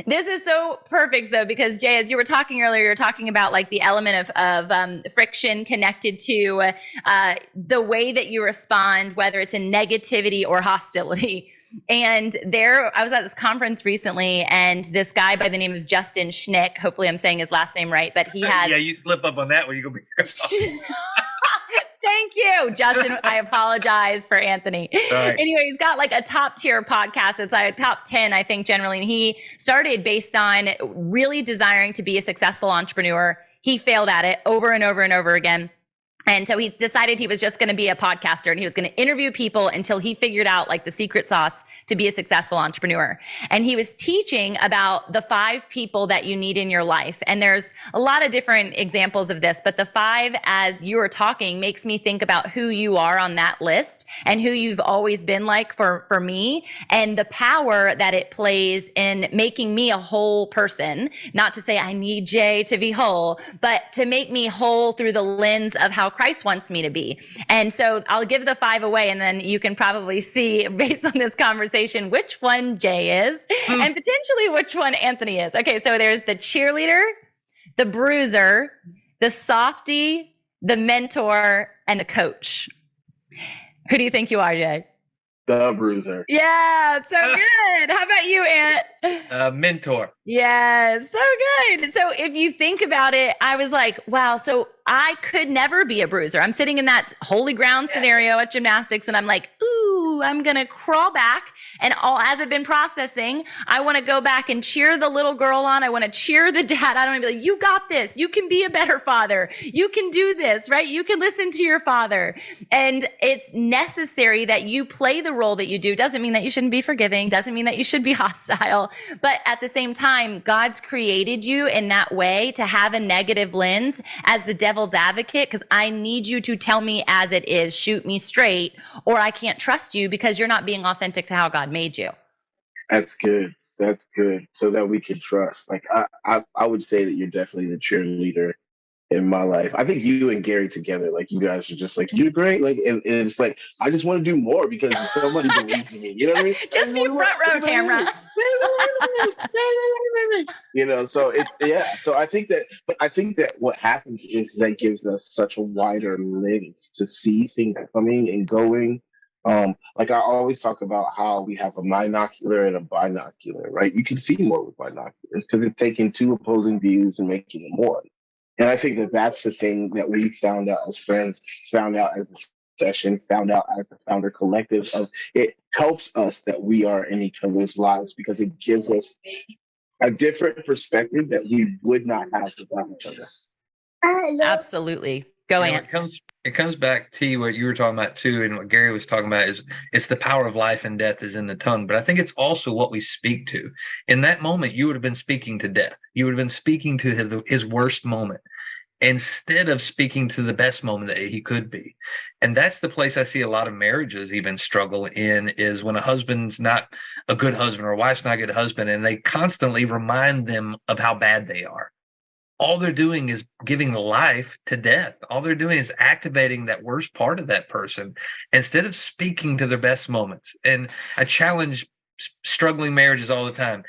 This is so perfect though, because Jay, as you were talking earlier, you're talking about like the element of friction connected to the way that you respond, whether it's in negativity or hostility. And I was at this conference recently, and this guy by the name of Justin Schnick, hopefully I'm saying his last name right, but he has. Yeah, you slip up on that one, you're gonna be. Thank you, Justin. I apologize for Anthony. Right. Anyway, he's got like a top tier podcast. It's like a top 10, I think, generally. And he started based on really desiring to be a successful entrepreneur. He failed at it over and over and over again. And so he's decided he was just going to be a podcaster, and he was going to interview people until he figured out like the secret sauce to be a successful entrepreneur. And he was teaching about the 5 people that you need in your life. And there's a lot of different examples of this, but the 5, as you were talking, makes me think about who you are on that list and who you've always been like for me, and the power that it plays in making me a whole person. Not to say I need Jay to be whole, but to make me whole through the lens of how Christ wants me to be. And so I'll give the 5 away, and then you can probably see based on this conversation which one Jay is and potentially which one Anthony is. Okay, so there's the cheerleader, the bruiser, the softie, the mentor, and the coach. Who do you think you are, Jay? The bruiser. Yeah, so good. How about you, Ant? Mentor. Yes, so good. So if you think about it, I was like, wow, so I could never be a bruiser. I'm sitting in that holy ground scenario at gymnastics, and I'm like, ooh, I'm going to crawl back. And as I've been processing, I want to go back and cheer the little girl on. I want to cheer the dad. I don't want to be like, you got this. You can be a better father. You can do this, right? You can listen to your father. And it's necessary that you play the role that you do. Doesn't mean that you shouldn't be forgiving. Doesn't mean that you should be hostile. But at the same time, God's created you in that way to have a negative lens as the devil's advocate, because I need you to tell me as it is, shoot me straight, or I can't trust you because you're not being authentic to how God made you. That's good. That's good. So that we can trust. Like I would say that you're definitely the cheerleader in my life. I think you and Gary together, like you guys are just like, you're great. Like, and it's like, I just want to do more because somebody believes in me. You know what I mean? Just be front row, Tamra. You know, so it's, yeah. So I think that what happens is that gives us such a wider lens to see things coming and going. Like I always talk about how we have a monocular and a binocular, right? You can see more with binoculars because it's taking 2 opposing views and making them one. And I think that that's the thing that we found out as friends, found out as the session, found out as the founder collective of it helps us that we are in each other's lives because it gives us a different perspective that we would not have without each other. Absolutely. Go Ant. It comes back to what you were talking about too, and what Gary was talking about is it's the power of life and death is in the tongue. But I think it's also what we speak to. In that moment, you would have been speaking to death. You would have been speaking to his worst moment instead of speaking to the best moment that he could be. And that's the place I see a lot of marriages even struggle in, is when a husband's not a good husband or a wife's not a good husband, and they constantly remind them of how bad they are. All they're doing is giving life to death. All they're doing is activating that worst part of that person instead of speaking to their best moments. And I challenge struggling marriages all the time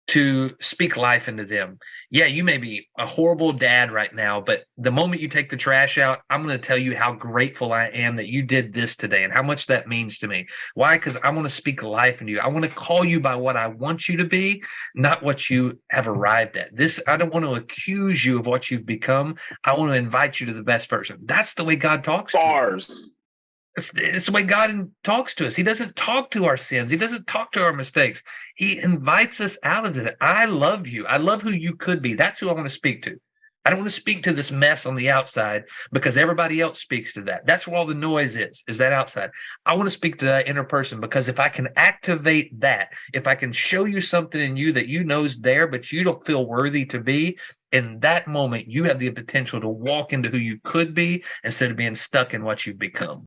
to speak life into them. Yeah, you may be a horrible dad right now, but the moment you take the trash out, I'm going to tell you how grateful I am that you did this today and how much that means to me. Why? Because I want to speak life into you. I want to call you by what I want you to be, not what you have arrived at. I don't want to accuse you of what you've become. I want to invite you to the best version. That's the way God talks to us. It's the way God talks to us. He doesn't talk to our sins. He doesn't talk to our mistakes. He invites us out of it. I love you. I love who you could be. That's who I want to speak to. I don't want to speak to this mess on the outside because everybody else speaks to that. That's where all the noise is that outside. I want to speak to that inner person because if I can activate that, if I can show you something in you that you know is there, but you don't feel worthy to be, in that moment, you have the potential to walk into who you could be instead of being stuck in what you've become.